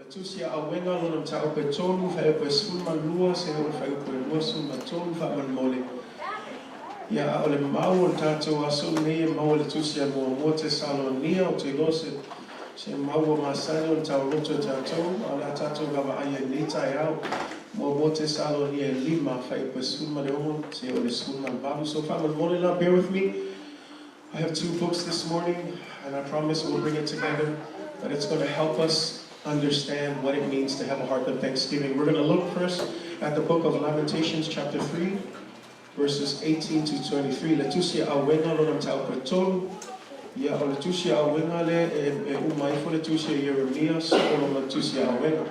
Tusia Auega lona tau pe tonu fa pe sulma lua se o fa pe lua sulma tonu fa man mole. Ya ole mau tato aso ne mau le tusia mo Tesalonia o te lose se mau masano tau roto tato ala tato gava aya nita ya mo Tesalonia lima fa pe sulma le o se o le sulma babu so fa man mole la bear with me. I have 2 books this morning and I promise we'll bring it together, but it's going to help us understand what it means to have a heart of thanksgiving. We're going to look first at the book of Lamentations chapter 3 verses 18 to 23. Letusia Auega lo nam tau petolu. Ya o letusia Auega le umai fo letusia Jeremias o lo letusia Auega.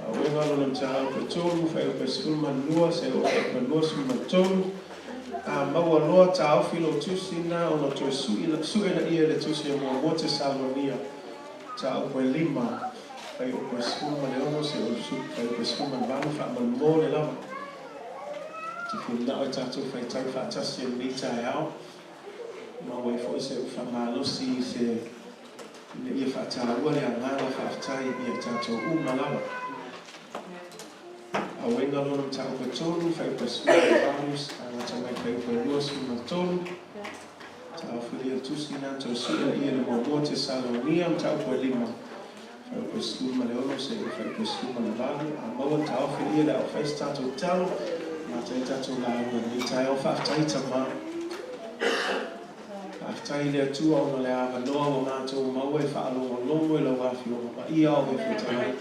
Auega lo nam tau petolu fa o pesulma lua se o pe lua suma tolu. Maua loa tau filo tusina o no tu suena ia letusia mo Tesalonia. Tau pe lima. Fai o pesuma leono se o su fai o pesuma vanu fa man mo le lava. Te fina o tatu fai tau fa tasi o nita e au. Ma wai fo se fa malosi se ia fa tāua le anganga fa'afetai ia tatu uma lava. Auega lona tau pe tonu fai o pesuma vanus ana tamai fai o lua suma tonu. Tau fili o tusina tau suena ia le mo Tesalonia tau pe lima. Fai o sulma le ono se fai o sulma le vale a maua tau filia le au fais tatou talo ma tai tatou la ua ni tai au fa'afetai tama fa'afetai le atua ona le avaloa o matou maua e fa'alogologo e lau afi ona paia o e fetai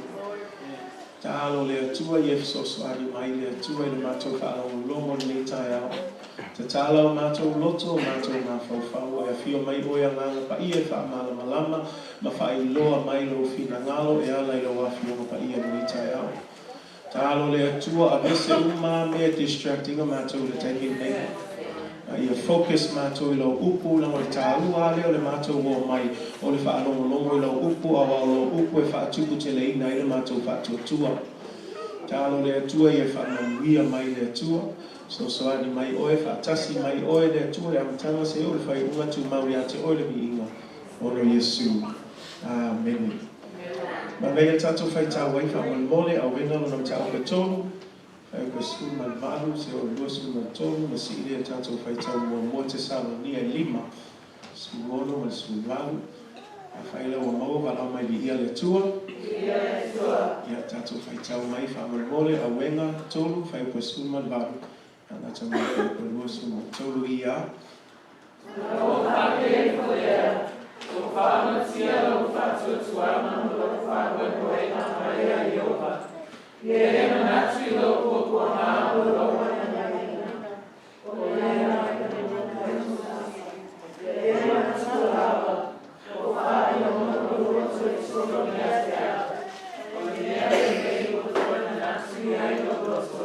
talo le atua i e fesoasoani mai le atua i le matou fa'alogologo ni tai au te tala o matou loto o matou mafaufau e afio mai oe agaga paia e fa'amalamalama ma fa'ailoa mai lo finagalo e ala i lo afi o paia nui tai au. Talo le atua a vese uma mea distracting o matou le taking nei. Ia focus matou i lo upu lango le tāua ale o le matou o mai o le fa'alongolongo i lo upu a o lo upu e fa'atupu te leina i le matou fa'atuatua. Talo le atua ia fa'amanuia mai le atua. So soani mai oe fa'atasi mai oe le atua le amatanga se o le fai unga tu mauri a te oe le miinga. Ono Yesu. Amen. Ma mea tatou fai tau wai fa'amalmole Auega lo nam tau petolu. Fai o pesu malvalu se o lua su maltolu. Ma si ilia tatou fai tau mo Tesalonia lima. Su mono ma su valu. A fai lau a maua wala mai li ia le tua. Ia tatou fai tau mai fa'amalmole Auega tolu. Fai o pesu malvalu. Ana tau mai fai o lua su maltolu ia. O pake ko ia. O whāmatia o whātuatuama o whāwanoe na mai a Iowa. Ie manatri lo koko maa o roa na naina. O lea na ie manatu hawa. O whāiona o roto e solo ni asea. O lea e o toa na natri ai o roto.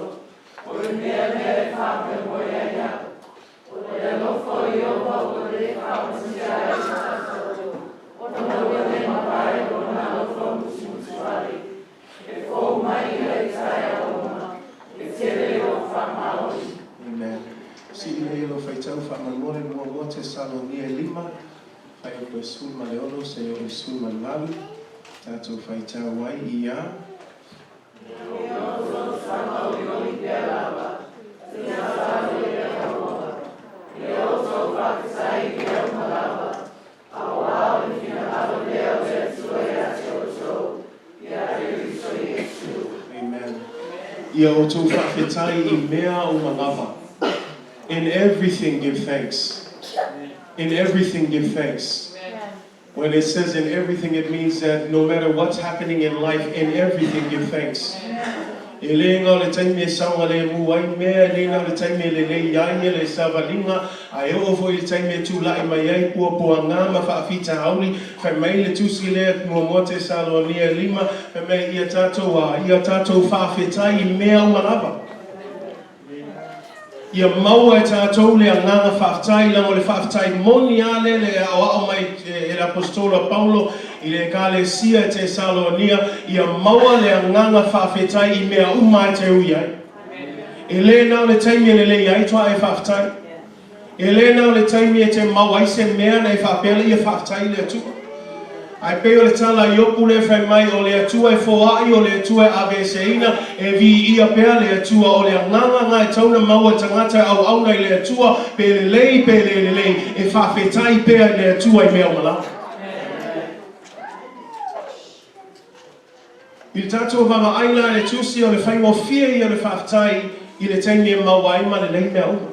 O lea e whāwanoe a ia. O lea lofo Iowa o lea whāmatia ai na Amen. Si lo fai tau fa'amalmole mo Tesalonia lima. Fai o pesulma le ono se o sulma le malu. Tatou fai tau wai ia. Ia o tō whawhetai I mea o malava. In everything give thanks. In everything give thanks. When it says in everything, it means that no matter what's happening in life, in everything give thanks. E le ngā le taime saunga le muai mea, le ngā le taime le iai le savalinga, a e o foi le taime tū lai mai ai pua ngā ma whaafita hauli, whai mai le tūsi le mo Tesalonia lima, whai mai ia tātou whaafetai I mea umaraba. Ia maua e tātou le anganga whaafetai, lango le whaafetai moni ale le ao mai e apostola Paulo, I le kalesia te Tesalonia, ia maua le anganga whaafetai I mea uma te ui ai. E le nao le taimi le le ai toa e whaafetai. E le nao le taimi te maua I se mea na e whaapela I e whaafetai le atua. Ai pe o le tala I opu le whai mai o le atua e whoai o le atua ave seina e vi ia pea le atua o le anganga ngai tauna maua tangata au au nei le atua pe le lei e whawhetai pea le atua I mea malau. I le tātou wama aina le tusi o le whaingo fia I o le whawhetai I le taimi e maua ima le lei mea uma.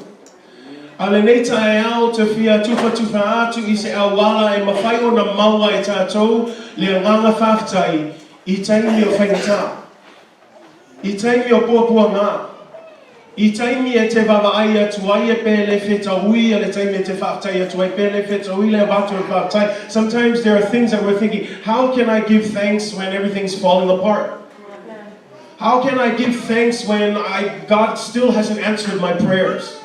A le nei tae au te fia tufa atu I se awala e mawhai o na maua e tātou le nganga whawhetai I taimi o whaingata. I taimi o puapua ngā. I taimi e te wawaai atu ai e pēle whetauui a le taimi e te whawhetai atu ai pēle whetauui le watu e whawhetai. Sometimes there are things that we're thinking, how can I give thanks when everything's falling apart? How can I give thanks when God still hasn't answered my prayers?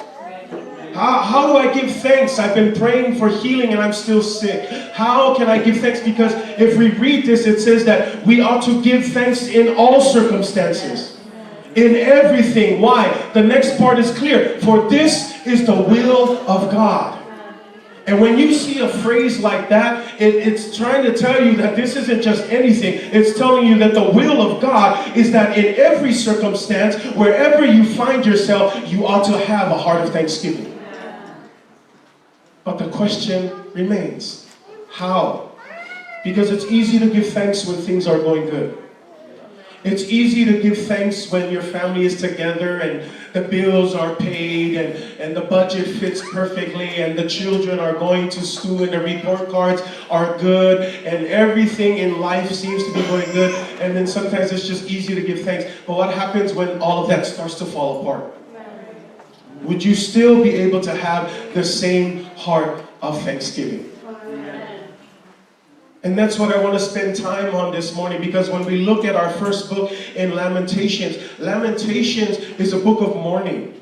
How do I give thanks? I've been praying for healing and I'm still sick. How can I give thanks? Because if we read this, it says that we ought to give thanks in all circumstances. In everything. Why? The next part is clear. For this is the will of God. And when you see a phrase like that, it's trying to tell you that this isn't just anything. It's telling you that the will of God is that in every circumstance, wherever you find yourself, you ought to have a heart of thanksgiving. But the question remains, how? Because it's easy to give thanks when things are going good. It's easy to give thanks when your family is together and the bills are paid and the budget fits perfectly and the children are going to school and the report cards are good and everything in life seems to be going good. And then sometimes it's just easy to give thanks. But what happens when all of that starts to fall apart? Would you still be able to have the same heart of thanksgiving? And that's what I want to spend time on this morning, because when we look at our first book in Lamentations, Lamentations is a book of mourning.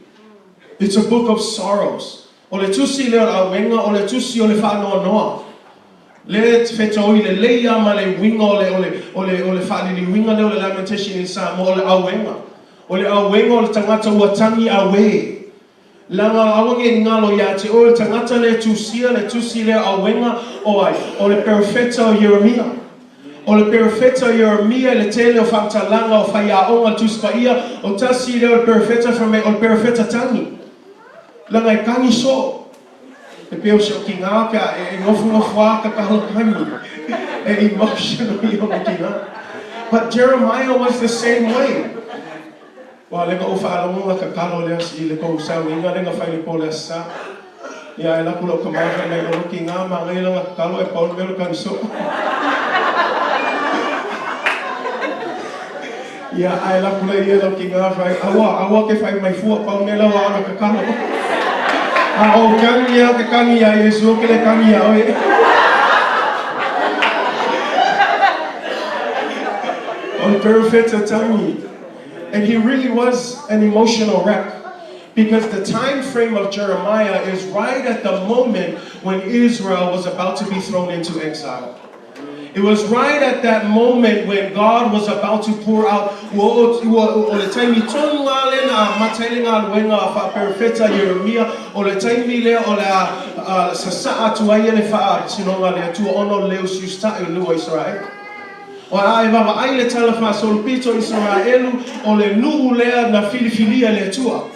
It's a book of sorrows. O le tusi le Auega, o le tusi o le whanoa noa. Le whetoi le leia ma le winga o le whalili winga le o le Lamentation in Samoan, o le Auega. O le Auega o le tangata ua tangi awe. Langa awange ngalo ya te o tangata le tusi le Auega o le perfeta o Jeremia. O le perfeta Jeremia le tele o whaktalanga o whaiaonga tuspaia o tasi le o perfeta o perfeta tangi. Langa e kangi so. E peo se ki ngā ka e ngofu ka kahalakani. E emotional I o ki ngā. But Jeremiah was the same way. Wa le ko fa lo nga ka kalo le si le ko sa winga le nga fa le ko le sa ya ela ku lo ka ma le lo ki nga ma le nga kalo e pa le ka so ya ela ku le lo ki nga fa awa ke fa mai fu pa le la wa ka kalo a o kan ya Yesu ke le kan ya o on perfect time. And he really was an emotional wreck, because the time frame of Jeremiah is right at the moment when Israel was about to be thrown into exile. It was right at that moment when God was about to pour out o le taimi tonga le na matailinga luenga fa perfeta Jeremia o le taimi le o la sasa atu ai le fa sinonga le tu ono leo susta e lua Israel. O ai vava ai le talafa solpito Israelu o le nuu lea na filifilia le tua.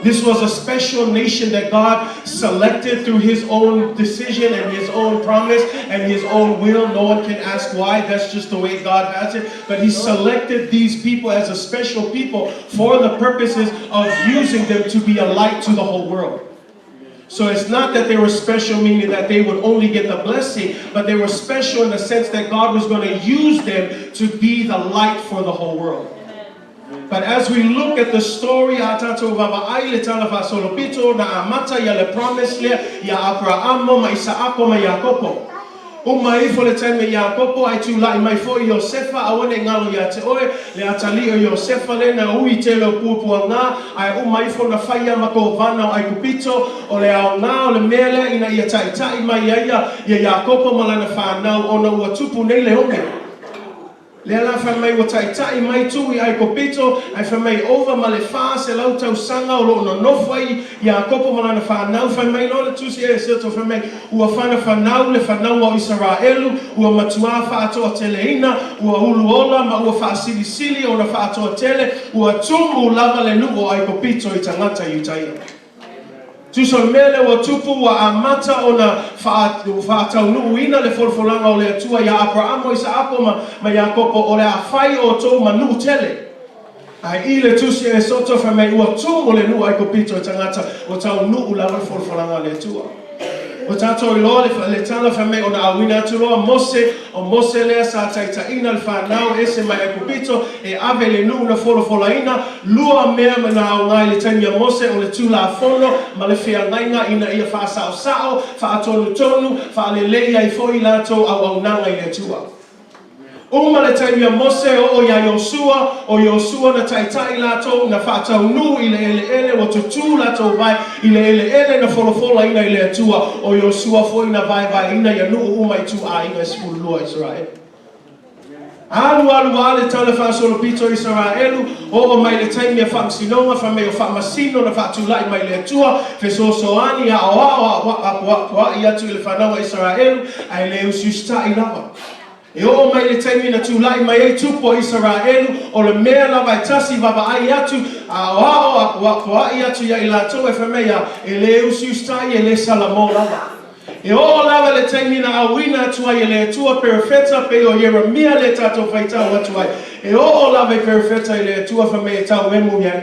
This was a special nation that God selected through his own decision and his own promise and his own will. No one can ask why. That's just the way God has it. But he selected these people as a special people for the purposes of using them to be a light to the whole world. So it's not that they were special, meaning that they would only get the blessing, but they were special in the sense that God was going to use them to be the light for the whole world. But as we look at the story, atato vavaai le talafa solopito na amata ya le promise le ya Abrahamo ma Isaako ma Yakopo. Umai fo le time Yakopo ai tu lai mai fo Iosefa awane ngalo ya te oe le atali o Iosefa le na ui te lo pupua ngā ai umai fo na whaia mako vana ai kupito o le ao ngā o le mele ina ia tai mai ia Yakopo malana whanau o na ua tupu nei le honge. Lela fa mai o tai mai tui ai kopito ai fa mai over ma le fa se lau tau sanga o lo no nofai ia kopo malana fa nau fa mai no le tusi e se to fa mai ua fana fa nau le fa nau o Israelu ua matua fa ato teleina ua ulu ola ma ua fa sili o na fa ato tele ua tumu lava le nuo ai kopito I tangata yutai Tuso mele wa tupu wa amata ona whaatau nuuina le folfolanga o le atua ia Abrahamo Isaako ma Iakopo o le awhai o tō ma nuu tele. Ai I le tusi e soto fa mei ua tūmo le nuu ai kopito tangata o tau nuu lawa le folfolanga le atua. O tato I loa le tala fa mei ona awina atu loa Mose lea sa taitaina le whanau ese mai e kupito e ave le nuu na folofolaina lua mea na au ngai le taimia Mose o le tula fono ma le whea ngainga ina ia wha sao wha tonu wha le lei ai foi lato au nanga I le tua. Uma le taimia Mose o Yosua na taitai lato na whaatau nu I le ele o tutu lato vai I le ele na folofola ina I le atua o Yosua foi na vai ina ya nu uma I tu a ina spulu lua Israel. Alu ale tala whaasolo pito Israelu o mai le taimia whaamsinonga wha meo whaamasino na whaatulai mai le atua fesosoani a oa I atu I le whanawa Israelu ai le usiusta I lava. E o mai le taimi na tūlai mai e tupo Israelu o le mea lava e tasi vava ai atu a ai atu ia I lato e whamea e le usiustai e le salamo lava. E o lava le taimi na awina atu ai e le atua perfeta pe o Yeremia le tato whaitau atu ai. E o lava e perfeta e le atua whamea e tau emu iai.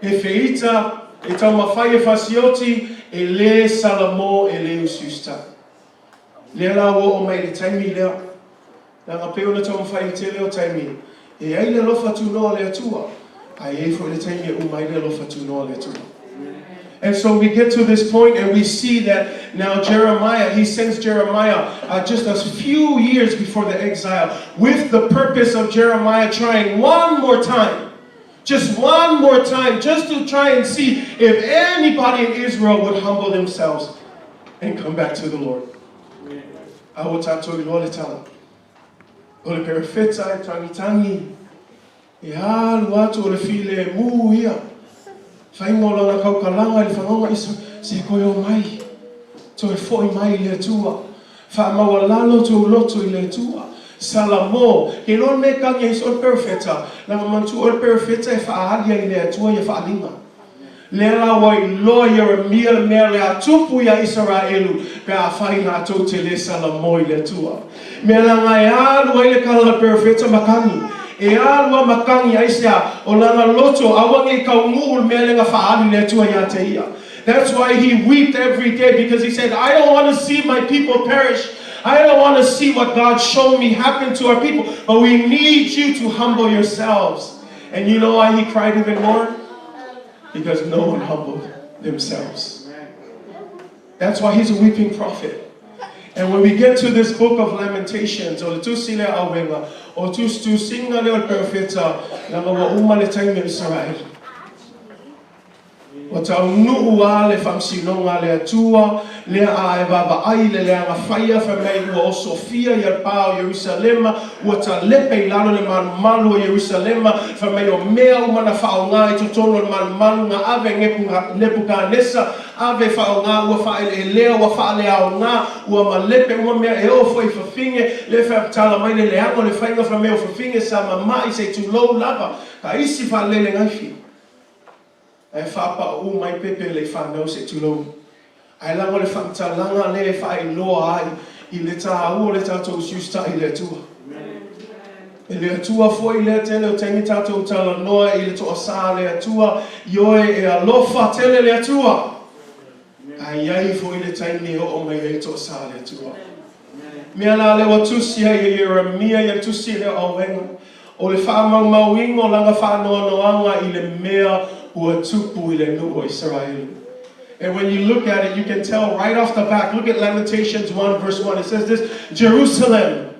E feita e tau mawhai e fasioti e le salamo e le usiustai. Lea la o mai le taimi lea. Nanga peo na tau mwhai te leo taimi. E ai le lofa tu noa le atua. Ai e fo le taimi e umai le lofa tu noa le atua. And so we get to this point and we see that now Jeremiah, he sends Jeremiah just a few years before the exile with the purpose of Jeremiah trying one more time. Just one more time, just to try and see if anybody in Israel would humble themselves and come back to the Lord. Awo tato I loa le tala. O le perfeta e tangi. E alu atu o le file mu ia. Whaingo langa kaukalanga le whanonga isa se koe o mai. To e foi mai le atua. Whaamawa lalo to loto I le atua. Salamo. Ke non me kangi is o perfeta. Langa mantu o perfeta e whaaharia I le atua I whaalinga. Lela wai loa Yeremia le mea le atupu ia Israelu pe a whaina atou te le salamo I le tua. Mea langa e alu ai le kala perfeta makangi. E alua makangi aisea o langa loto awangi kaungu mea le nga whaali le tua ia te ia. That's why he wept every day because he said, I don't want to see my people perish. I don't want to see what God showed me happen to our people. But we need you to humble yourselves. And you know why he cried even more? Because no one humbled themselves. That's why he's a weeping prophet. And when we get to this book of Lamentations, o tu sile Auega, o tu singa le profeta, na wa uma le taimi Israel. O tau nuu a le whamsinonga le atua, le a e baba ai le anga whaia whamei ua o Sofia I al pao Jerusalema, ua ta lepe I lalo le malu o Jerusalema, whamei o mea umana whaonga I totono le malu ngā ave Nebuchadnezzar, ave whaonga ua whaele lea, ua whaele ao ngā, ua ma lepe uma mea e o fwoi whawhinge, le whaaptala mai le leango le whainga whamei o whawhinge sa mamai se tu lou lava, ka isi whaelele ngaifi. E whapa o mai pepe le whanau se tulo. Ai lango le whantalanga le whai loa ai I le tā ua le tātou siusta I le tua. E le atua foi le tele o tengi tātou tala noa I le toa sā le atua, ioe e alofa tele le atua. Ai ai foi le taimi o mai e toa sā le atua. Mea la le watusi ai Yeremia ia tusi le Auega. O le whaamau langa whanoa noanga I le mea ua tupu I le nuu o Israel. And when you look at it, you can tell right off the back. Look at Lamentations 1 verse 1. It says this, Jerusalem,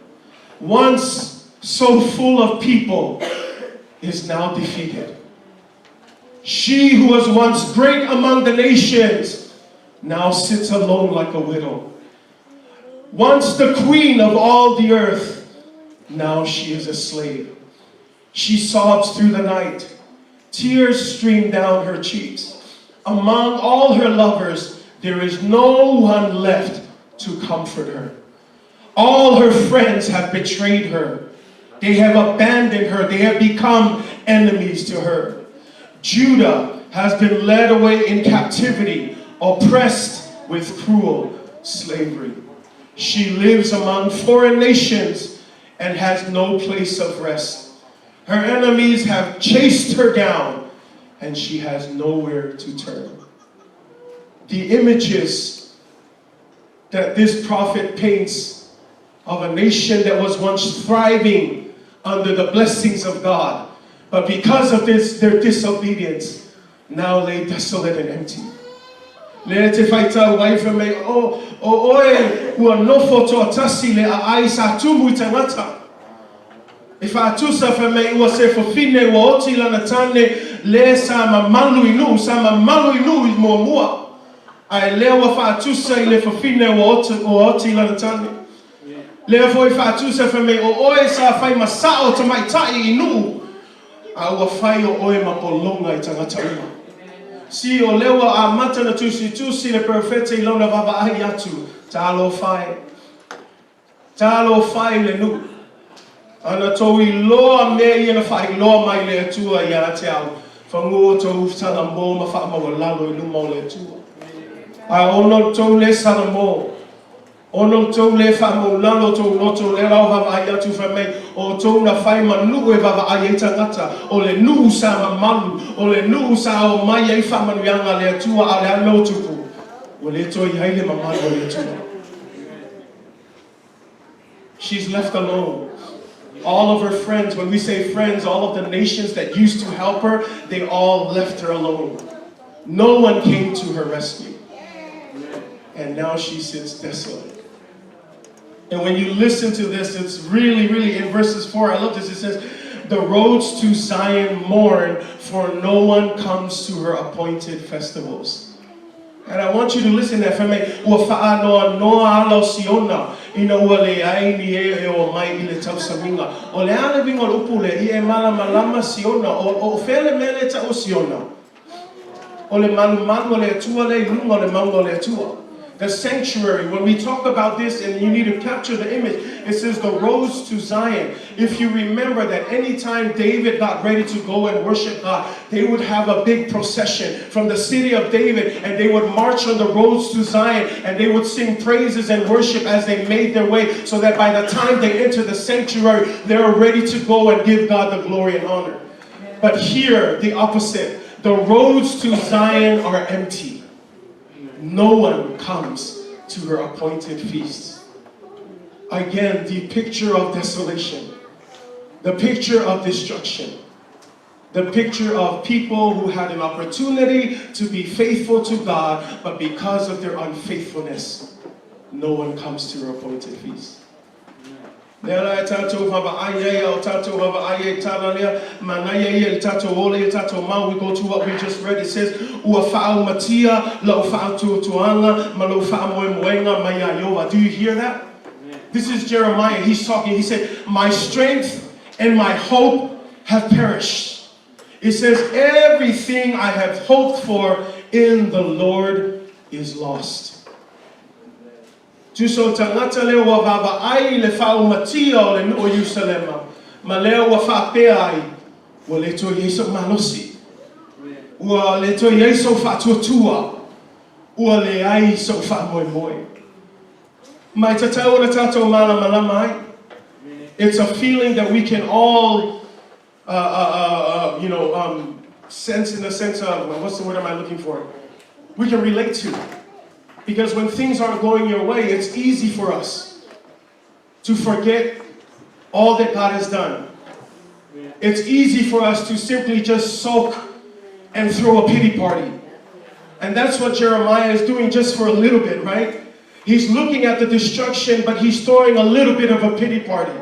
once so full of people, is now defeated. She who was once great among the nations, now sits alone like a widow. Once the queen of all the earth, Now she is a slave. She sobs through the night. Tears stream down her cheeks. Among all her lovers, there is no one left to comfort her. All her friends have betrayed her. They have abandoned her. They have become enemies to her. Judah has been led away in captivity, oppressed with cruel slavery. She lives among foreign nations and has no place of rest. Her enemies have chased her down, and she has nowhere to turn. The images that this prophet paints of a nation that was once thriving under the blessings of God, but because of this, their disobedience, now lay desolate and empty. Le te whaita waifa me o oe ua nofo toa tasi le a ai sa tumu I tangata. E whaatusa wha me ua se whawhine ua oti lana tane le sa mamalu inu, sa mamalu inu I mua mua. Ai lea ua whaatusa I le whawhine ua oti lana tane. Lea foi whaatusa wha me o oe sa whai masao tamai tai inu. A ua whai o oe mapolonga I tangata uma. Si o lewa a mata na tusi le perfete I launa vava ahi atu. Tālo whai. Tālo whai le nu. Ana tau I loa mea I na whai loa mai le atua I ana te au. Whangoa tau tana mō ma wha mawa lalo I luma o le atua. A ono tau le sana mō. Ono tau le wha mau lalo tau noto le rau vava ahi atu whamei. O tau na whai manu e vava ahi e tangata. O le nuu sa mamalu. O le nuu sa o mai e whamanuianga le atua a le alo tupu. O le toi haile mamalu o le atua. She's left alone. All of her friends, when we say friends, all of the nations that used to help her, they all left her alone. No one came to her rescue. And now she sits desolate. And when you listen to this, it's really, in verses 4, I love this, it says, the roads to Zion mourn, for no one comes to her appointed festivals. And I want you to listen to that for me. Ua whaanoa noa alo siona, ina ua le aini e o mai I le tausaminga. O le ana vinga upu le I e malama siona, o fele mele ta o siona. O le malu le atua le lunga le mango le atua. The sanctuary, when we talk about this and you need to capture the image, it says the roads to Zion. If you remember that anytime David got ready to go and worship God, they would have a big procession from the city of David and they would march on the roads to Zion and they would sing praises and worship as they made their way so that by the time they enter the sanctuary, they're ready to go and give God the glory and honor. But here, the opposite. The roads to Zion are empty. No one comes to her appointed feasts. Again, the picture of desolation, the picture of destruction, the picture of people who had an opportunity to be faithful to God, but because of their unfaithfulness, no one comes to her appointed feast. We go to what we just read. It says, do you hear that? This is Jeremiah. He's talking. He said, my strength and my hope have perished. It says, everything I have hoped for in the Lord is lost. Tuso tangata leo wa vava ai le whao matia o le nuo Yerusalema. Ma leo wa whapeai wa le to Yesu malosi. Ua le to Yesu whatuatua. Ua le ai so whamoe. Mai tatau na tatou malamai. It's a feeling that we can all, sense in the sense of, what's the word am I looking for? We can relate to. Because when things aren't going your way, it's easy for us to forget all that God has done. It's easy for us to simply just sulk and throw a pity party. And that's what Jeremiah is doing just for a little bit, right? He's looking at the destruction, but he's throwing a little bit of a pity party.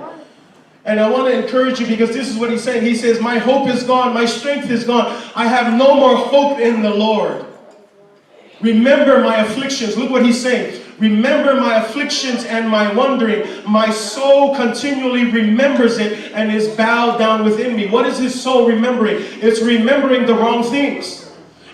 And I want to encourage you because this is what he's saying. He says, my hope is gone, my strength is gone. I have no more hope in the Lord. Remember my afflictions. Look what he's saying. remember my afflictions and my wandering. My soul continually remembers it and is bowed down within me. What is his soul remembering? It's remembering the wrong things.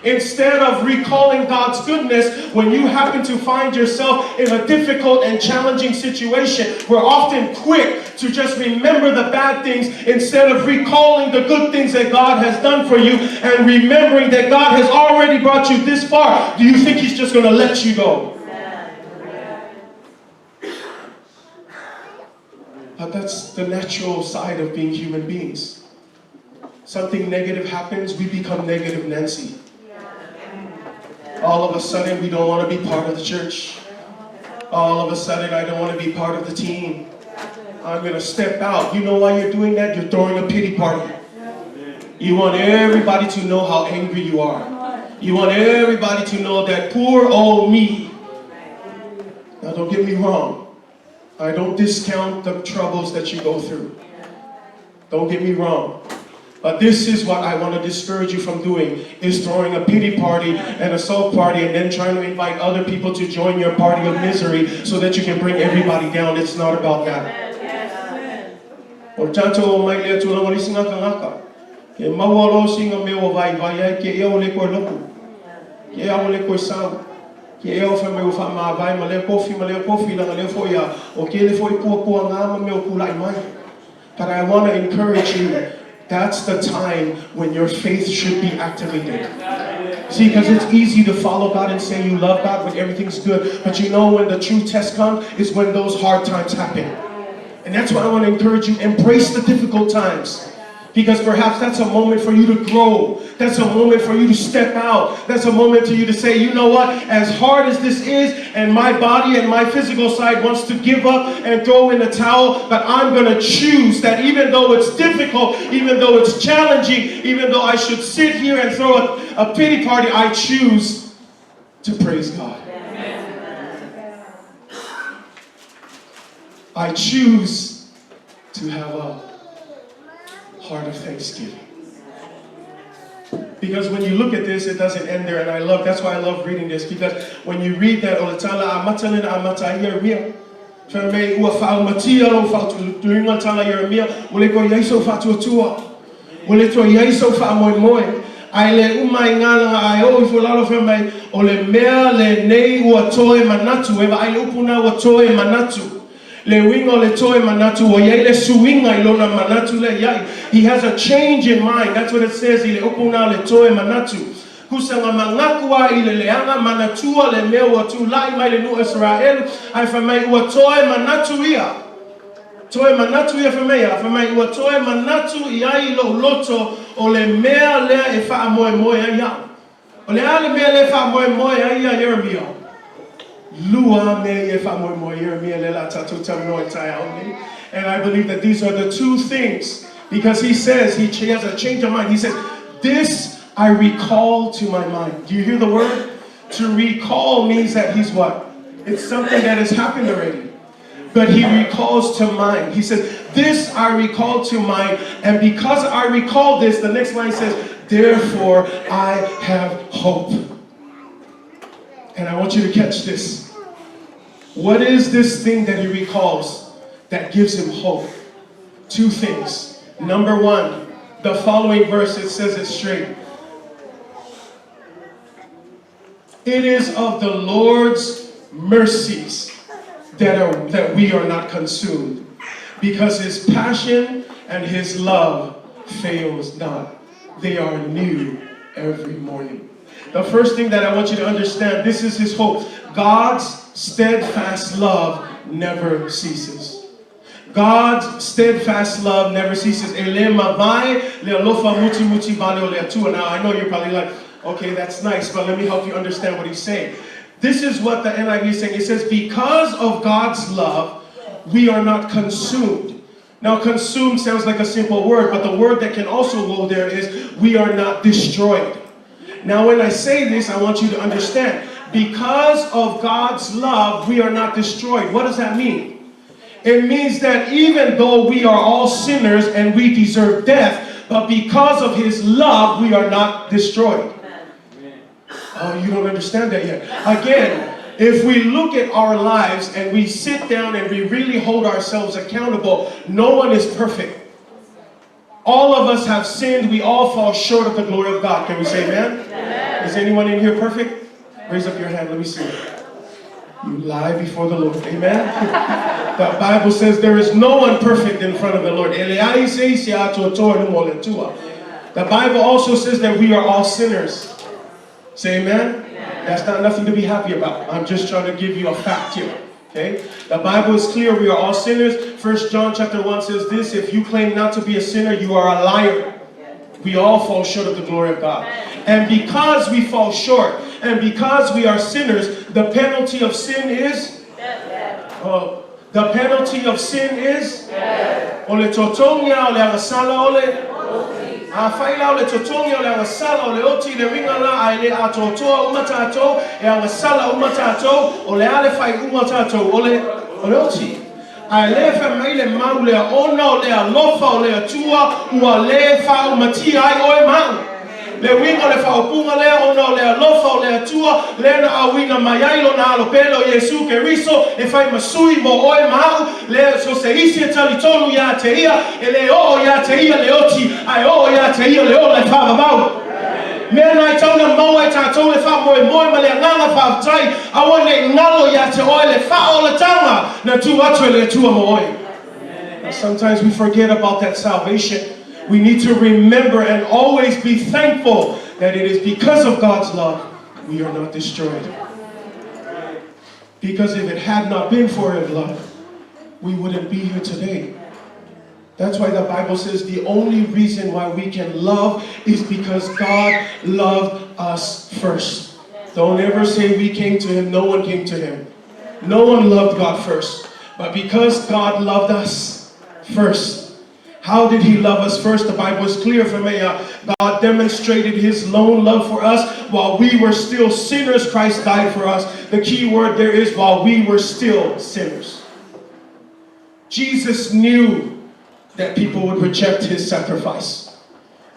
Instead of recalling God's goodness, when you happen to find yourself in a difficult and challenging situation, we're often quick to just remember the bad things instead of recalling the good things that God has done for you and remembering that God has already brought you this far. Do you think he's just going to let you go? But that's the natural side of being human beings. Something negative happens, we become negative Nancy. All of a sudden, we don't want to be part of the church. All of a sudden, I don't want to be part of the team. I'm going to step out. You know why you're doing that? You're throwing a pity party. You want everybody to know how angry you are. You want everybody to know that poor old me. Now, don't get me wrong. I don't discount the troubles that you go through. Don't get me wrong. But this is what I want to discourage you from doing, is throwing a pity party and a soul party and then trying to invite other people to join your party of misery so that you can bring everybody down. It's not about that. But I want to encourage you. That's the time when your faith should be activated. See, because it's easy to follow God and say you love God when everything's good. But you know when the true test comes is when those hard times happen. And that's why I want to encourage you, embrace the difficult times. Because perhaps that's a moment for you to grow. That's a moment for you to step out. That's a moment for you to say, you know what, as hard as this is, and my body and my physical side wants to give up and throw in the towel, but I'm going to choose that even though it's difficult, even though it's challenging, even though I should sit here and throw a pity party, I choose to praise God. I choose to have a heart of thanksgiving. Because when you look at this, it doesn't end there, and that's why I love reading this, because when you read that, he has a change in mind. That's what it says. And I believe that these are the two things, because he says he has a change of mind. He says, this I recall to my mind. Do you hear the word? To recall means that he's what? It's something that has happened already. But he recalls to mind. He says, this I recall to mind. And because I recall this, the next line says, therefore I have hope. And I want you to catch this. What is this thing that he recalls that gives him hope? Two things. Number one, the following verse, it says it straight. It is of the Lord's mercies that we are not consumed, because his passion and his love fails not. They are new every morning. The first thing that I want you to understand, this is his hope. God's steadfast love never ceases. God's steadfast love never ceases. Now I know you're probably like, okay, that's nice, but let me help you understand what he's saying. This is what the NIV is saying. It says, because of God's love, we are not consumed. Now, consumed sounds like a simple word, but the word that can also go there is, we are not destroyed. Now, when I say this, I want you to understand. Because of God's love, we are not destroyed. What does that mean? It means that even though we are all sinners and we deserve death, but because of his love, we are not destroyed. Oh, you don't understand that yet. Again, If we look at our lives and we sit down and we really hold ourselves accountable, no one is perfect. All of us have sinned. We all fall short of the glory of God. Can we say amen? Amen. Is anyone in here perfect? Raise up your hand. Let me see. You lie before the Lord. Amen. The Bible says there is no one perfect in front of the Lord. The Bible also says that we are all sinners. Say amen. That's not nothing to be happy about. I'm just trying to give you a fact here. Okay? The Bible is clear. We are all sinners. 1 John chapter 1 says this: if you claim not to be a sinner, you are a liar. We all fall short of the glory of God. And because we fall short, and because we are sinners, the penalty of sin is death. The penalty of sin is death. Ole totongia ole agasala ole faila ole totongia ole agasala ole oti le ringala aile atotoa umatato e agasala umatato ole ale fai umatato ole oti. Aile fa maile maule ona ole alofa ole atua ua le fa umatia ai oe mau. Le winga le whaupunga le ono le alofa o le atua le na awina maiailo na alopelo Yesu Keriso e whai masui mo oe mau le so se isi e talitonu ya te ia e le o ya te ia le oti ai o ya te ia le o le whamamau. Mea nai tauna mau e tātou le wha moe moe ma le Agaga Fa'afetai awa ne ngalo ya te oe le wha o le tanga na tu atu e le atua mo oe. Sometimes we forget about that salvation. We need to remember and always be thankful that it is because of God's love we are not destroyed. Because if it had not been for His love, we wouldn't be here today. That's why the Bible says the only reason why we can love is because God loved us first. Don't ever say we came to Him. No one came to Him. No one loved God first. But because God loved us first, how did He love us first? The Bible is clear for me. God demonstrated His lone love for us while we were still sinners. Christ died for us. The key word there is while we were still sinners. Jesus knew that people would reject His sacrifice.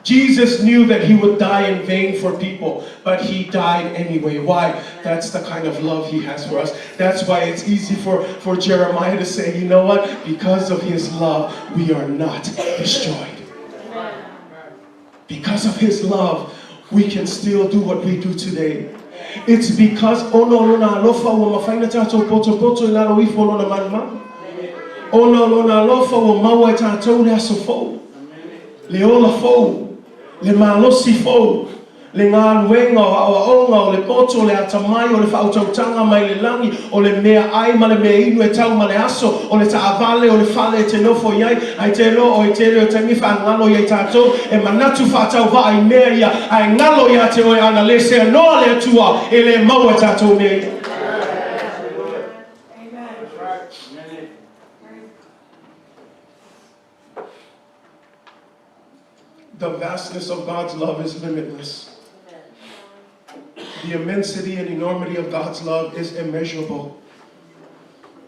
Jesus knew that He would die in vain for people, but He died anyway. Why? That's the kind of love He has for us. That's why it's easy for Jeremiah to say, you know what? Because of His love, we are not destroyed. Because of His love, we can still do what we do today. It's because le malosi fo le ngā luenga o awaonga o le poto le atamai o le whautautanga mai le langi o le mea ai ma le mea inu e tau ma le aso o le taavale o le whale e te nofo iai ai te lo o e te leo tangi whaangalo iai tātou e manatu whaatau wa ai mea ia ai ngalo ia te oe ana le sea noa le atua e le maua tātou mea ia. The vastness of God's love is limitless. The immensity and enormity of God's love is immeasurable.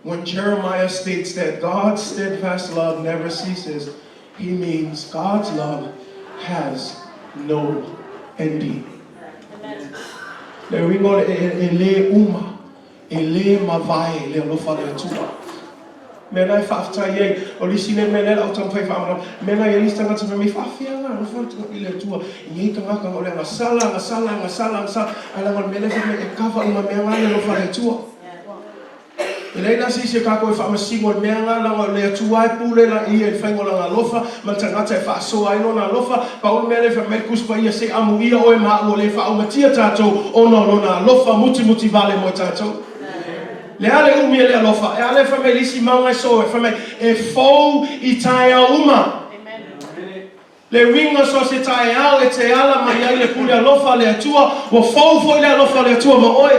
When Jeremiah states that God's steadfast love never ceases, he means God's love has no ending. Mena whaftai ei, o lisine mena au tampai whamana, mena i lista ngata me whawhianga, no whantua i le tua, i ei kangaka o le ngasala, alangon mele whame e kawa uma mea ngane no whare tua. I leina si se kako e whamasingo o mea ngana o le tua e pule na i e whaingo la ngā lofa, ma tangata e whaasoa ino ngā lofa, pa o mele whame kuspa ia se amu ia o e maa o le whaumatia tātou, ono no ngā lofa muti vale mo tātou. Le ale umi le alofa, e ale fa me lisi maunga so e fa me e fou I taia uma. Le ringa so se taia au e te ala mai ai le pule alofa le atua, o fou foi le alofa le atua ma oe.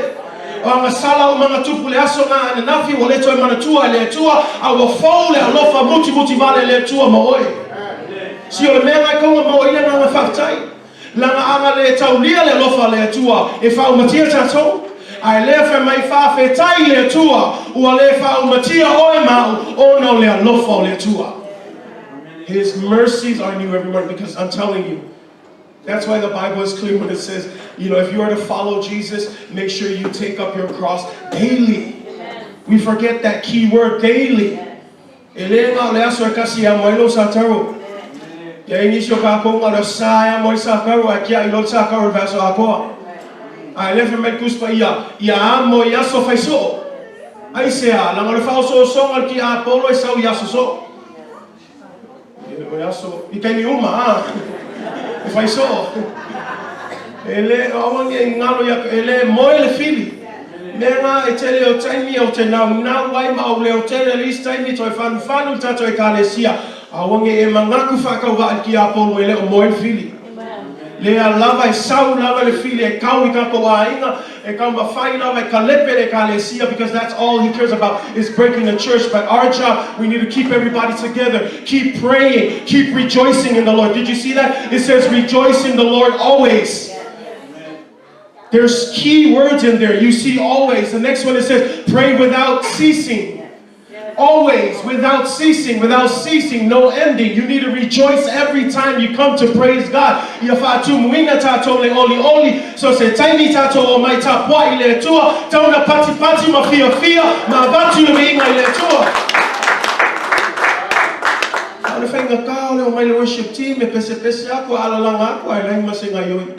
O anga sala o manga tupu le aso nga ane nafi o le toi mana tua le atua, a o fou le alofa muti vale le atua ma oe. Si o le mea ngai konga ma oe le nga whaftai. Langa anga le taulia le alofa le atua, e whau matia tātou. Ai lefa mai whawhetai le tua, ua le whaumatia oe mau, ono le alofa o le tua. His mercies are new every morning, because I'm telling you, That's why the Bible is clear when it says, you know, if you are to follow Jesus, make sure you take up your cross daily. We forget that key word, daily. I never met kuspa ia amo ia so fai so. Ai se a la ngol fa so so ngal ki a polo e sau ia so so. Ia so I kai uma fai so. Ele awang e ngalo ia ele moile fili. Menga e tele o taimi o te na wai ma o le o tele lis taimi toi fan fanu ta toi kalesia. Awang e mangaku fa ka wa ki a polo ele o moile fili. Le lava e sau lava le fili e kau I kako ainga e kau mawhai lava e kalepe le kalesia, because that's all he cares about is breaking the church. But our job, we need to keep everybody together, keep praying, keep rejoicing in the Lord. Did you see that? It says rejoice in the Lord always. There's key words in there. You see always. The next one it says pray without ceasing. Always, without ceasing, no ending. You need to rejoice every time you come to praise God. So say, taimi tato o mai tapua I le tua, tauna pati pati ma fia ma batu me inga I le tua. Ala whainga kao leo mai le worship team, e pese pese ako, ala langa ako, ai lai masinga yoi.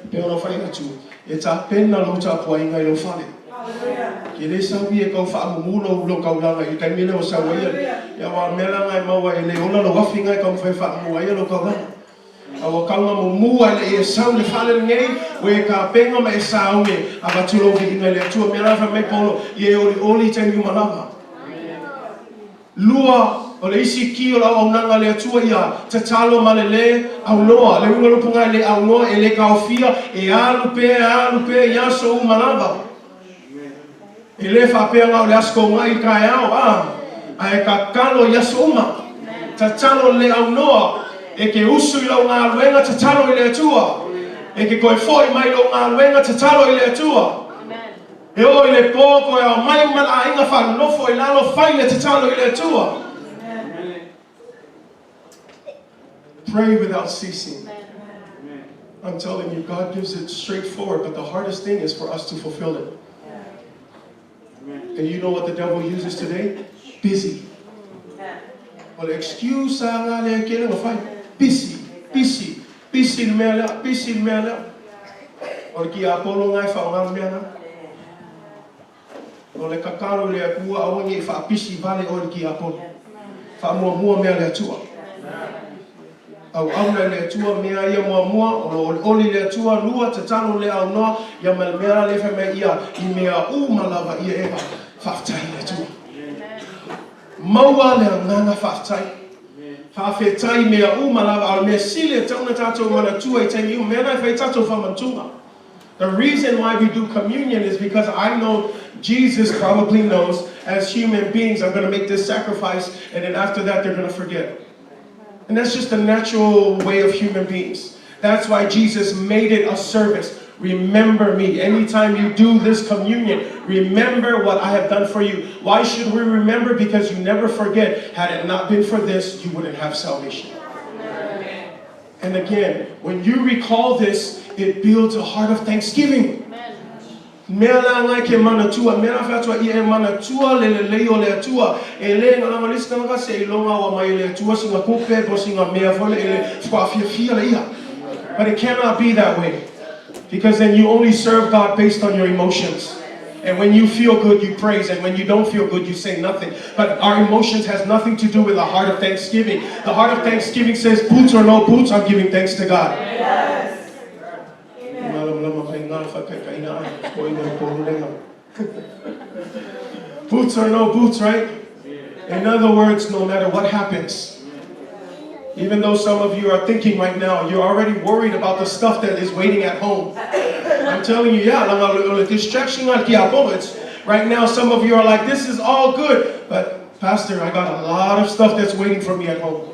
Peo no whainga tu, e ta pena lo tapua inga I lo whale. Kile sabi e kau wha mumulo lo kau langa I kai mele o sawaia. Ia wa mela ngai maua e le ola lo wafinga e kau whai wha muaia lo kau langa. Awa kaunga mumua le e sau le whale ngei, we ka penga ma e sau nge, a watulo vi inga le atua mela wha me polo, I e oli tenu manama. Lua o le isi ki o la au nanga le atua ia, te talo ma le au noa, le unga lupunga le au noa e le kaofia, e alu pe, ia so u manava. E le whapea ngau le asko ngai kai au, a e ka kalo yaso uma, ta talo le au noa, e ke usu I lau ngā luenga ta talo I le atua, e ke koe foi mai lau ngā luenga ta talo I le atua. E o I le pōko e au mai mana inga whanu nofo I lalo whaine ta talo I le atua. Pray without ceasing. I'm telling you, God gives it straightforward, but the hardest thing is for us to fulfill it. And you know what the devil uses today? Busy. Well, excuse busy. Busy mela. Or ki apolo ngai whaonga mea. O le kakaro le akua awangi wha pisi vale o ki apolo. Wha mua mea le atua. Au auna le atua mea ia mua, o oli le atua lua te tano le au noa, ia mal mea le wheme ia I mea umalawa ia ewa whaftai le atua. Maua le nganga whaftai. Fa'afetai mea umalawa, al mea sile tauna tatou mana tua I taimi u mea nai whai tatou whamantunga. The reason why we do communion is because I know Jesus probably knows as human beings I'm going to make this sacrifice and then after that they're going to forget. And that's just the natural way of human beings. That's why Jesus made it a service. Remember me. Anytime you do this communion, remember what I have done for you. Why should we remember? Because you never forget. Had it not been for this, you wouldn't have salvation. And again, when you recall this, it builds a heart of thanksgiving. Mea la ngai ke mana tua, mea whatua I e mana tua le leo le atua. E le ngā malista ngā se I longa wa mai le atua singa kupe po singa mea fole e le whaafia le ia. But it cannot be that way. Because then you only serve God based on your emotions. And when you feel good, you praise. And when you don't feel good, you say nothing. But our emotions has nothing to do with the heart of thanksgiving. The heart of thanksgiving says, boots or no boots, I'm giving thanks to God. Yes. Boots or no boots, right? In other words, no matter what happens, even though some of you are thinking right now, you're already worried about the stuff that is waiting at home. I'm telling you, distraction right now, some of you are like, this is all good. But Pastor, I got a lot of stuff that's waiting for me at home.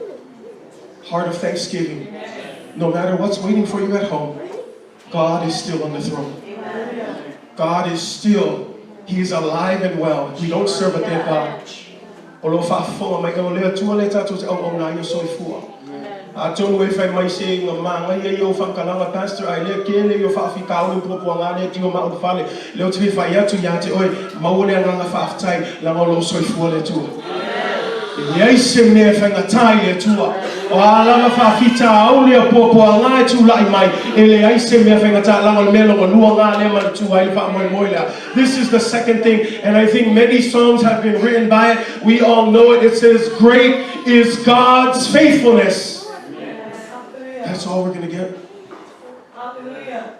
Heart of thanksgiving. No matter what's waiting for you at home, God is still on the throne. God is still, He is alive and well. We don't serve a dead God. Atonu e fai mai se nga manga ia yo whankalanga pastor ai le kele yo whaafika ulu popoanga le tio ma unfale leo te whai atu ia te oi maule Agaga Fa'afetai la ngolo soifua le tua. Ia se me whangatai le tua. O alanga whaafita au le popoanga e tu lai mai ele ai se me whangatai la ngolo melo luanga le ma tua ile wha moi moila. This is the second thing, and I think many songs have been written by it. We all know it. It says, "Great is God's faithfulness." That's all we're going to get.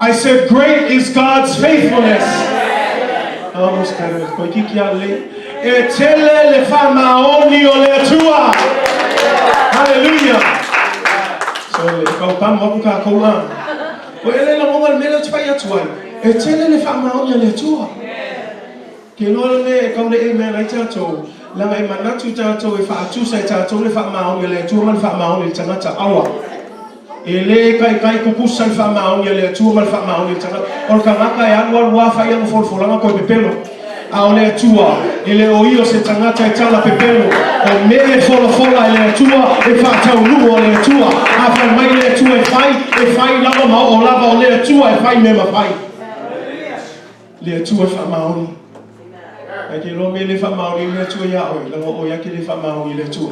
I said, great is God's faithfulness. Almost got it. Hallelujah. So, kau pam ka kau am. Ko ele la mongal mele tfai atuai. E tele le fa maoni le tua. Ke lo le kau le amen ai tato. La mai manatu tato e fa atu sai tato le fa maoni le tua man fa maoni tanga ta awa. Ele kai kukusa fa maoni le tua man fa maoni tanga. Ol kanga ya wa fa yang fol folanga ko pepelo. Aole tua ele oio se tangata e tala pepelo o mele fola ele tua e fa tau lu ole tua afa mai le tua e fai lava ma o lava ole tua e fai mema fai le tua fa maoni e ke lo mele fa maoni le tua ya o la o ya ke le fa maoni le tua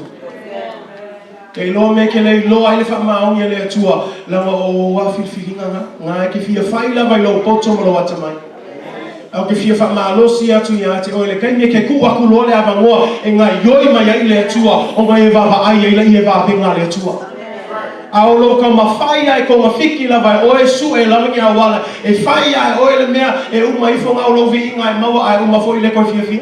e lo me ke le lo ai le fa maoni le tua la o wa filinga nga ke fia fai lava lo poto mo lo atamai. Au ke fia whamalosi atu ia te oile kai me ke kua kulole avangoa e ngai yoi mai ai le tua o ngai e wawa ai e lai e wawa pinga le tua. Au lo ka mawhai ai ko mawhiki lava e oe su e lawangi awala e whai ai oile mea e uma ifonga au lo vi inga e maua ai uma foi le koe fia fia.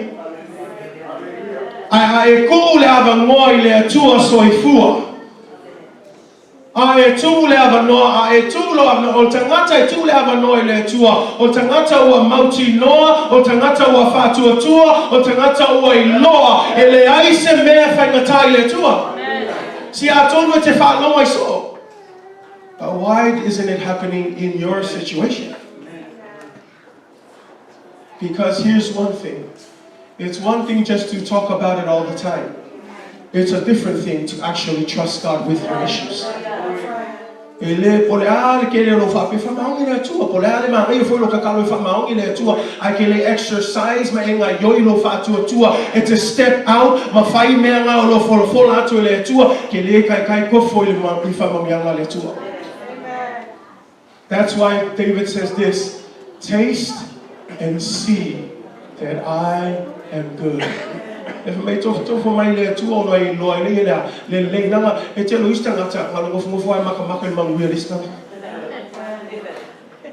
Ai e ku le avangoa i le tua soifua. A e tū le avanoa, a e tū lo avanoa, o tangata e tū le avanoa i le tua, o tangata ua mauti noa, o tangata ua whātua tua, o tangata ua i loa, e le aise mea whaingata i le tua. Si a tonu e te whālonga i so. But why isn't it happening in your situation? Because here's one thing. It's one thing just to talk about it all the time. It's a different thing to actually trust God with your issues. Ele pole ale ke le lo fa pe fa maungi le tua pole ale ma e foi lo ka kalo fa maungi le tua ai ke le exercise ma enga yo lo fa tua it's a step out ma fai me nga lo fo atu le tua ke le kai ko foi le ma fa maungi le tua. That's why David says this, taste and see that I am good. If me to mai le tua no ai lo ai le nanga e te lo istanga ta ngalo ngo fo ai maka manguia lista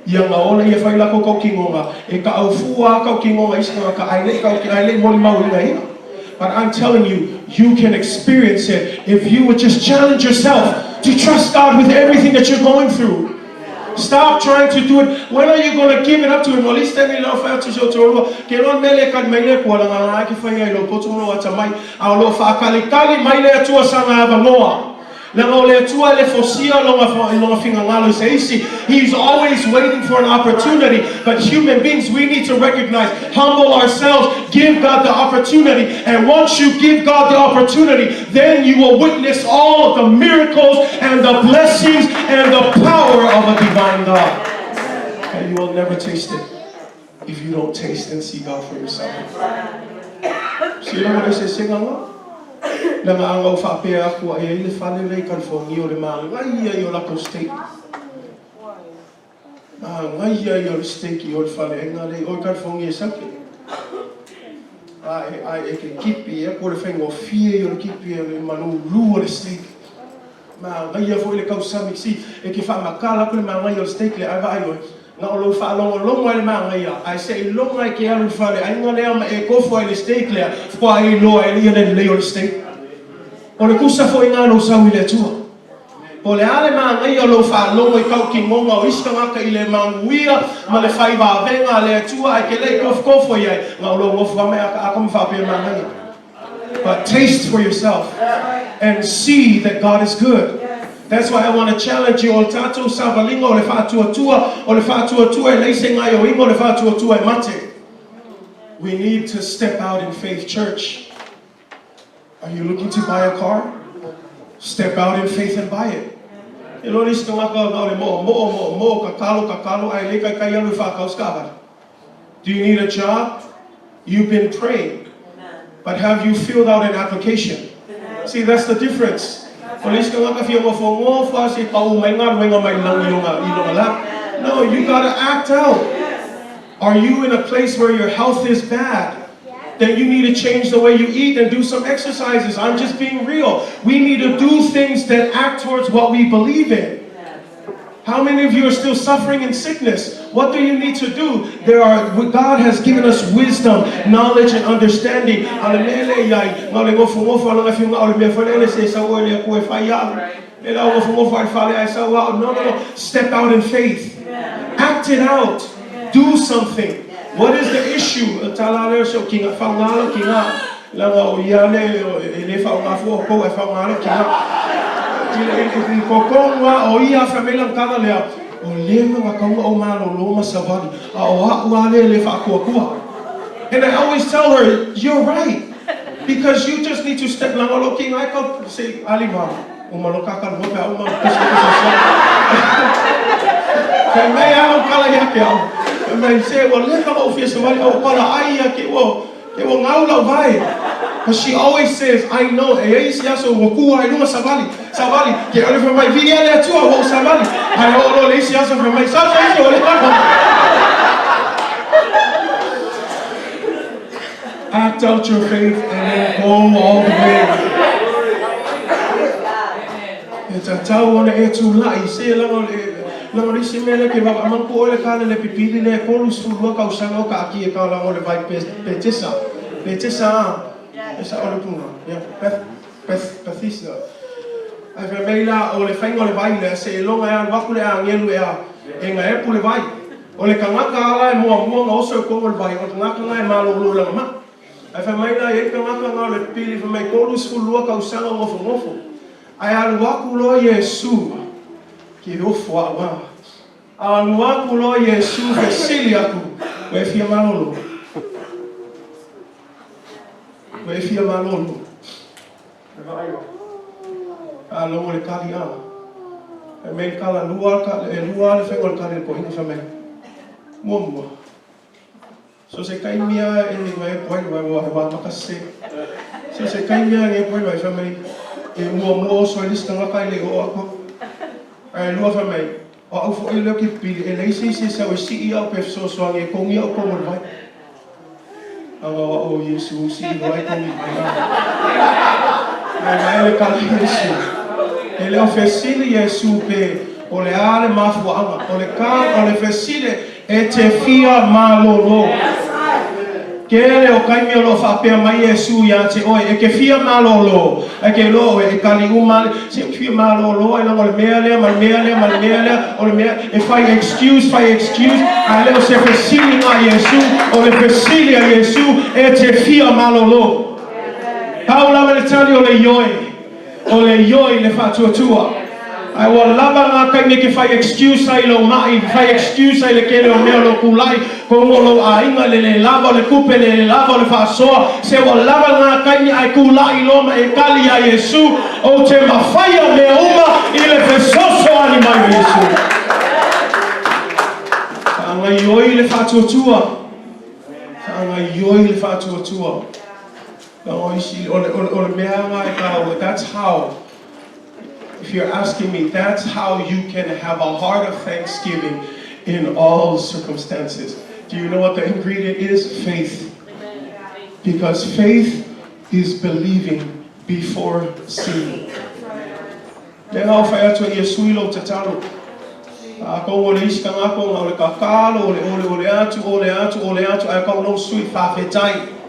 ia nga ona ia fai la ko kingonga e ka au fua ka kingonga istanga ka ai le moli mau ngai. But I'm telling you, you can experience it if you would just challenge yourself to trust God with everything that you're going through. Stop trying to do it. When are you going to give it up to Him? Well, least me love to show to ke non mele kan mele ko la nga ki fa ngai lo poto no ata mai a lo fa kali mai le tua sanga ava noa la no le tua le fosia lo finga ngalo se isi. He's always waiting for an opportunity, but human beings, we need to recognize, humble ourselves, give God the opportunity, and once you give God the opportunity, then you will witness all of the miracles and the blessings and the power of a divine God. And you will never taste it if you don't taste and see God for yourself. See what I say, sing along? La nga ngau fa pe aku ai le fale le California o le ma ngai ia yo la coste ngai ia yo le steak yo le fale nga le o California sape ai e ke kipi e ko le fengo fie yo le kipi le manu lu le steak ma ngai ia foi le kausa mixi e ke fa makala ko le ma ngai yo steak le ava yo na o lo fa lo le ma ngai ai se lo ngai ke alu fale ai nga le ma e ko foi le steak le fo ai lo ai le yo le steak. O le kusa fo inga no sau ile tua. O le ale ma ngai o lo fa longo I kau ki ngonga o iskanga ka ile manguia ma le fai va venga le tua ai ke le kofo ia nga lo ngof va me a kom fa pe ma ngai. But taste for yourself and see that God is good. That's why I want to challenge you, o tato savalinga o le fa tua e leise ngai o ingo le fa tua e mate. We need to step out in faith, church. Are you looking to buy a car? Step out in faith and buy it. Eloris ngaka ngale mo kakalo ai leka kaya lu fa kauskaba. Do you need a job? You've been praying. But have you filled out an application? See, that's the difference. No, you gotta act out. Are you in a place where your health is bad? Then you need to change the way you eat and do some exercises. I'm just being real. We need to do things that act towards what we believe in. How many of you are still suffering in sickness? What do you need to do? God has given us wisdom, knowledge, and understanding. No. Step out in faith. Act it out. Do something. What is the issue? And I always tell her, you're right. Because you just need to step looking. I can say, Alima, but she always says, I know. Act out your faith and then go all the way. It's a tower to lie. Say, so se kaimia e mai point wa makase so se kaimia e point wa family e mo so lista nga le o ako ai lo family o au e lo ki pili e nei se sa o CEO pe so nge kongi o ko mo vai o Yesu si vai kongi ai le kali Yesu ele oferecile Yesu pe o le ale mafu anga o le ka o le fesile e te fia malolo. Kele o kaimi o lo whapea mai Yesu ia te oe. E ke fia malolo. E ke lo e kali umale. Se fia malolo. E lango le mea lea, ma mea lea. O le mea. E fai excuse. A leo se fesili nga Yesu. O le fesili a Yesu. E te fia malolo. Pau lava le tali o le ioe. O le ioe le whatuatua. I will lava nga kai me ke fai excuse ai lo mai, fai excuse ai le kele o mea lo kulai, ko ngolo a inga le lava le kupe le lava le fasoa, se will lava nga kai me ai kulai lo ma e kali a Yesu, o te mawhaia me uma i le fesoso ani mai Yesu. Ka anga ioi le whatuatua. Ka oisi o le mea nga e ka, that's how. If you're asking me, that's how you can have a heart of thanksgiving in all circumstances. Do you know what the ingredient is? Faith. Because faith is believing before seeing. Ako ole iska ngako ole kakalo ole atu ay ko no sui Fa'afetai.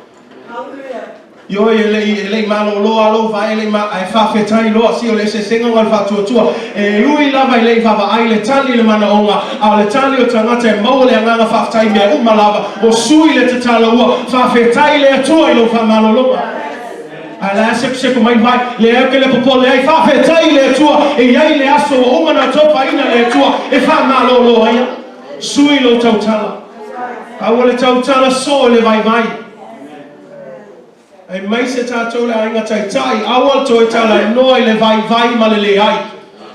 Yo ele malo lo vai ele ma ai Fa'afetai lo si ole se senga ngal fatuatua e ui lava ele va ai le tali le mana onga a le tali o tangata e mau le nganga Fa'afetai me uma lava o sui le tatala ua Fa'afetai le atua i lo fa malo lo ala se ko mai vai le ke le popo le ai Fa'afetai le atua e ai le aso o uma na topa ina le atua e fa malo lo ai sui lo tautala a ole tautala so le vai e mai se tātou le ainga tai awal toi tala noi le vai ma le ai.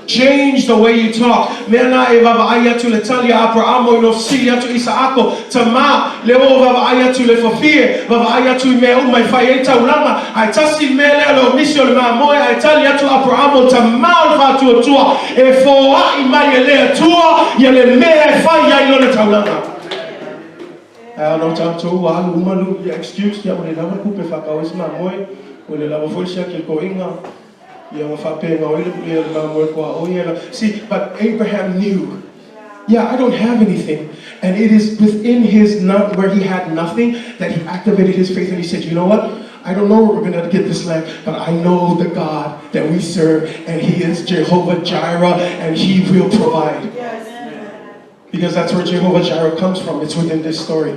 Change the way you talk. Mena e vava ayatu le talia apra amo no si atu isaako tama le o vava ayatu le fofie vava ayatu me o mai faeta ulama ai tasi mele lo misio le mo ai talia tu apra amo tama fa tu tua e fo ai mai le tua ye le me fa ya ilo le taulama. No tanto wa lumalu ya excuse ya ole lava ku pe fa ka osma moi ole lava folsia ke ko inga. See, but Abraham knew, I don't have anything. And it is within his, where he had nothing, that he activated his faith and he said, you know what? I don't know where we're going to get this land, but I know the God that we serve, and he is Jehovah Jireh, and he will provide. Because that's where Jehovah Jireh comes from. It's within this story.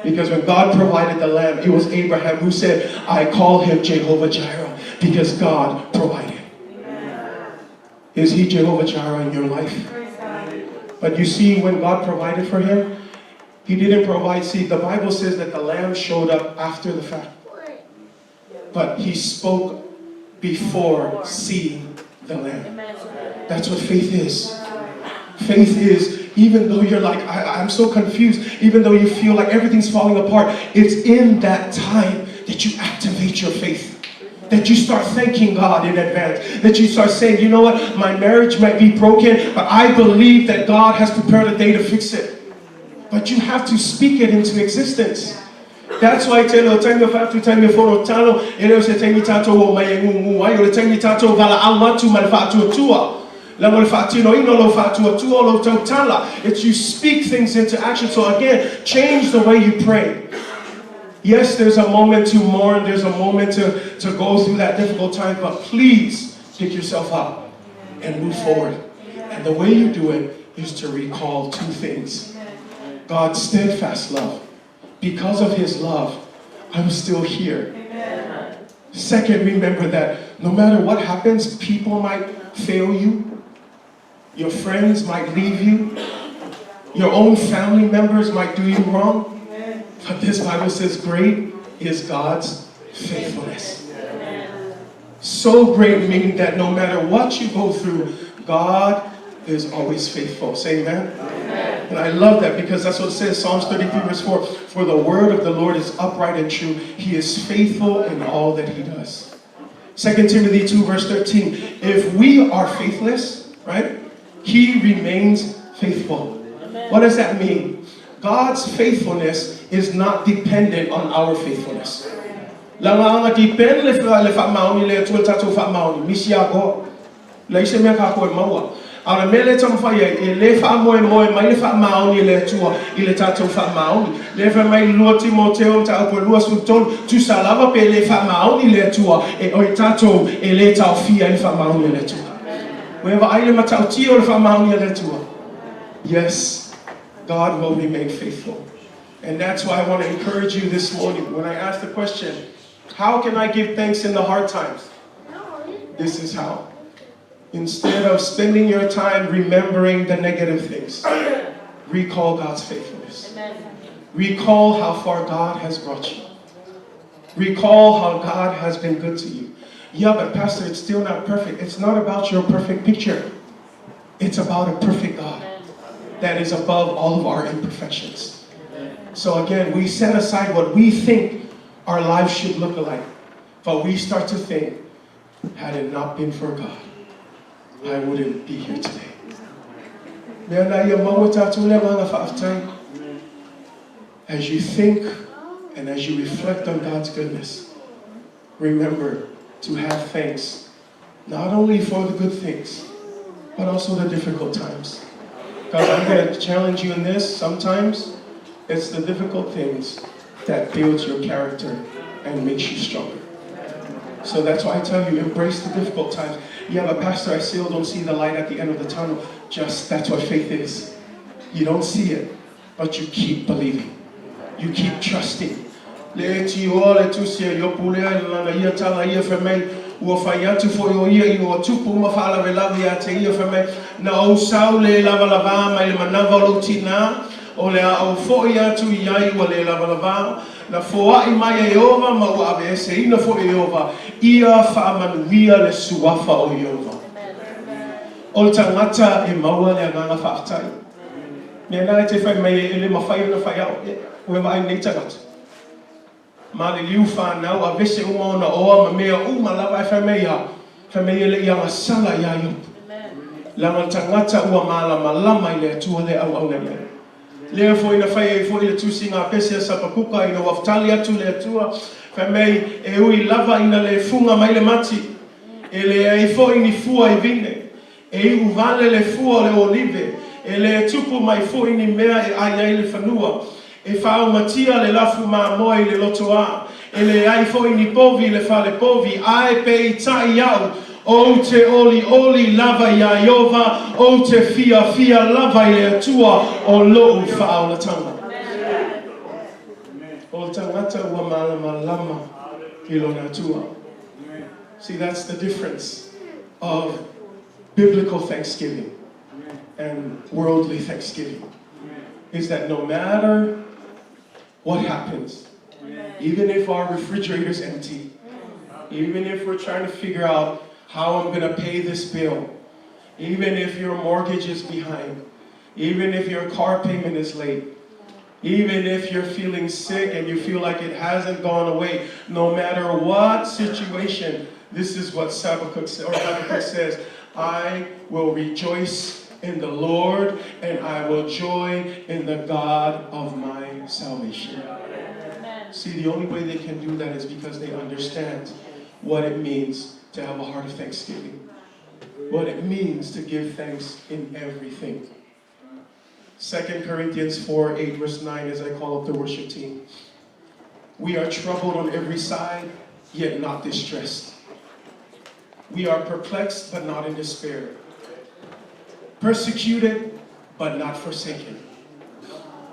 Because when God provided the lamb, it was Abraham who said, I call him Jehovah Jireh. Because God provided. Is he Jehovah Jireh in your life? But you see, when God provided for him, he didn't provide. See, the Bible says that the lamb showed up after the fact. But he spoke before seeing the lamb. That's what faith is. Faith is, even though you're like, I'm so confused, even though you feel like everything's falling apart, it's in that time that you activate your faith. That you start thanking God in advance. That you start saying, you know what, my marriage might be broken, but I believe that God has prepared a day to fix it. But you have to speak it into existence. That's why I tell you, tell me if I have to tell me for talo, and you say tell me tato wo my why you tell me tato vala almatu manfatu tua. It's you speak things into action. So again, change the way you pray. Yes, there's a moment to mourn. There's a moment to go through that difficult time. But please pick yourself up and move forward. And the way you do it is to recall two things. God's steadfast love. Because of his love, I'm still here. Second, remember that no matter what happens, people might fail you. Your friends might leave you. Your own family members might do you wrong. But this Bible says, great is God's faithfulness. So great, meaning that no matter what you go through, God is always faithful. Say amen. And I love that because that's what it says, Psalms 33 verse 4. For the word of the Lord is upright and true. He is faithful in all that he does. 2 Timothy 2 verse 13. If we are faithless, right, he remains faithful. What does that mean? God's faithfulness is not dependent on our faithfulness. Ala mele tamfaya ele fa mo mai fa maoni le tua ile tatu fa maoni le fa mai lo Timoteo ta po lo sultan tu salava pe le fa maoni le tua e o tatu ele ta fia ile fa maoni le tua whenever I le matauti o fa maoni le tua. Yes, God will remain faithful. And that's why I want to encourage you this morning when I ask the question, how can I give thanks in the hard times? This is how. Instead of spending your time remembering the negative things, recall God's faithfulness. Recall how far God has brought you. Recall how God has been good to you. Yeah, but Pastor, it's still not perfect. It's not about your perfect picture. It's about a perfect God that is above all of our imperfections. So again, we set aside what we think our lives should look like. But we start to think, had it not been for God, I wouldn't be here today. As you think and as you reflect on God's goodness, remember to have thanks, not only for the good things, but also the difficult times. Because I'm going to challenge you in this. Sometimes it's the difficult things that builds your character and makes you stronger. So that's why I tell you, embrace the difficult times. Yeah, but Pastor, I still don't see the light at the end of the tunnel. Just, that's what faith is. You don't see it, but you keep believing. You keep trusting. Na foa imaya Yehova mauave seina fo Yehova ia fa manuia le suafa o Yehova. O tangata e maua le Agaga Fa'afetai. Mea nā te whai mai e le mawhai ona whai au. Ue wai nei tangata. Ma le liu whanau a vese uma ona oa ma mea uma lawa e whai mai a. Whai mai e le ianga sala ia iupu. Langa tangata ua malama lama I le atua le au le mea. Lea fo ina whai e fo I le tusinga pese sa pakuka ina waftali atu le atua. Whai mai e ui lava ina le funga mai le mati. E le e fo ini fua I vine. E uvale le fua le olive. E le tupu mai fo ini mea e ai le whanua. E whao matia le lafu maa moa I le lotoa. E le ai fo ini povi le whale povi. Ai pe I tai au. O te oli lava ia Iova. O te fia lava I le atua. O lou whao la tanga. O tangata ua malama lama I lona atua. See, that's the difference of biblical thanksgiving and worldly thanksgiving. Is that no matter what happens, even if our refrigerator's empty, even if we're trying to figure out how I'm going to pay this bill, even if your mortgage is behind, even if your car payment is late, even if you're feeling sick and you feel like it hasn't gone away, no matter what situation, this is what Habakkuk says, I will rejoice in the Lord and I will joy in the God of my salvation. Amen. See, the only way they can do that is because they understand what it means to have a heart of thanksgiving. What it means to give thanks in everything. 2 Corinthians 4:8 verse 9 as I call up the worship team. We are troubled on every side, yet not distressed. We are perplexed, but not in despair. Persecuted, but not forsaken.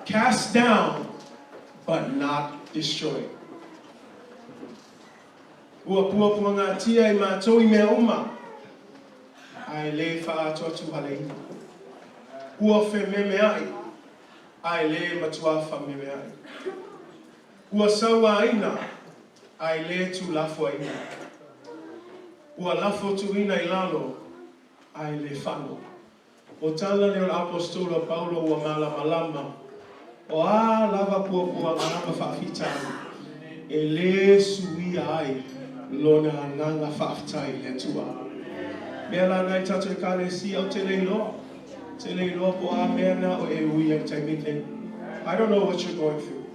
Cast down, but not destroyed. Ua puapua ngā tia I mātou I mea uma. Ai le whaatotu haleina. Ua whe meme ai. Ai le matua wha meme ai. Ua saua aina. Ai le tu lafo aina. Ua lafo tuina I lalo, ai le whano. O tala leo apostolo Paulo ua malama. O a lava pua Agaga Fa'afetai. E le sui ai, lona Agaga Fa'afetai le tua. Mea la nai tatu e kale si au te leiloa. Te leiloa po a mea na o e ui au tai mite. I don't know what you're going through,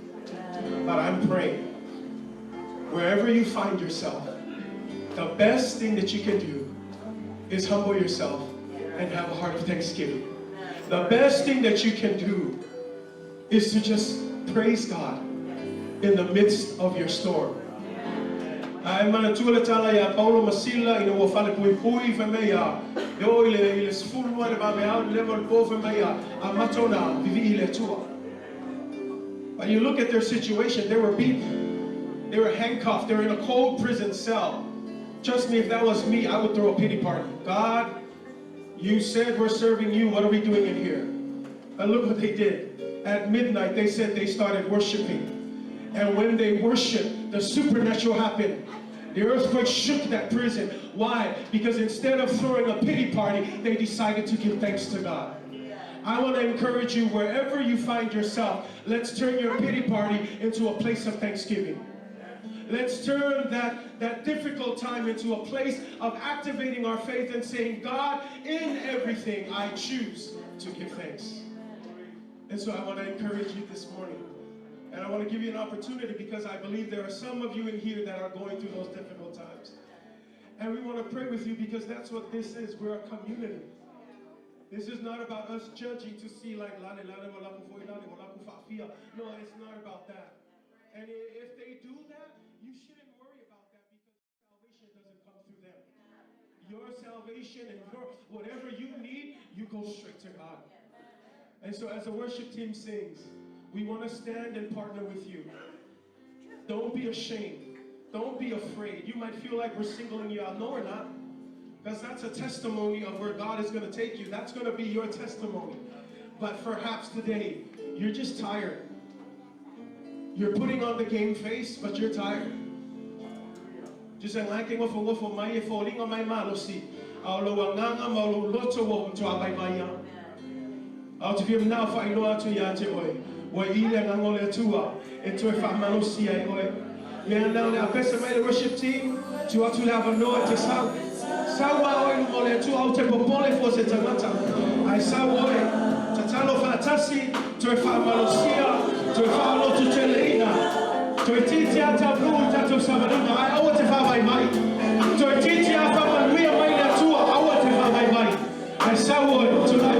but I'm praying. Wherever you find yourself, the best thing that you can do is humble yourself and have a heart of thanksgiving. The best thing that you can do is to just praise God in the midst of your storm. Ai mana tuala tala ya Paulo Masila ina ua whale pui wha mea. Yo ile sfulu ane ba mea level po wha mea. A matona vivi ile tua. But you look at their situation, they were beaten. They were handcuffed. They were in a cold prison cell. Trust me, if that was me, I would throw a pity party. God, you said we're serving you. What are we doing in here? But look what they did. At midnight, they said they started worshiping. And when they worshiped, the supernatural happened. The earthquake shook that prison. Why? Because instead of throwing a pity party, they decided to give thanks to God. I want to encourage you, wherever you find yourself, let's turn your pity party into a place of thanksgiving. Let's turn that difficult time into a place of activating our faith and saying, God, in everything, I choose to give thanks. And so I want to encourage you this morning. And I want to give you an opportunity because I believe there are some of you in here that are going through those difficult times. And we want to pray with you because that's what this is. We're a community. This is not about us judging to see like, no, it's not about that. And if they do that, you shouldn't worry about that because salvation doesn't come through them. Your salvation and whatever you need, you go straight to God. And so as the worship team sings, we want to stand and partner with you. Don't be ashamed. Don't be afraid. You might feel like we're singling you out. No, we're not. Because that's a testimony of where God is going to take you. That's going to be your testimony. But perhaps today, you're just tired. You're putting on the game face, but you're tired. Just like Au lo nganga ma lo loto wo mtua mai mai ya. Au te fim na fa ilo atu ya te oi. Wa ile ngangole atua e toe fa malosia e oi. Me ana le apesa mai le worship team tu atu la vanoa te sau. Sau wa oi mo le atua au te popole fo se tamata. Ai sau oi tatalo fa tasi toe fa malosia toe fa loto te leina. Toe titi ata blu tato savanama ai au te fa mai mai. Toe titi ata manuia mai le atua au te fa mai mai. Ai sau oi tu la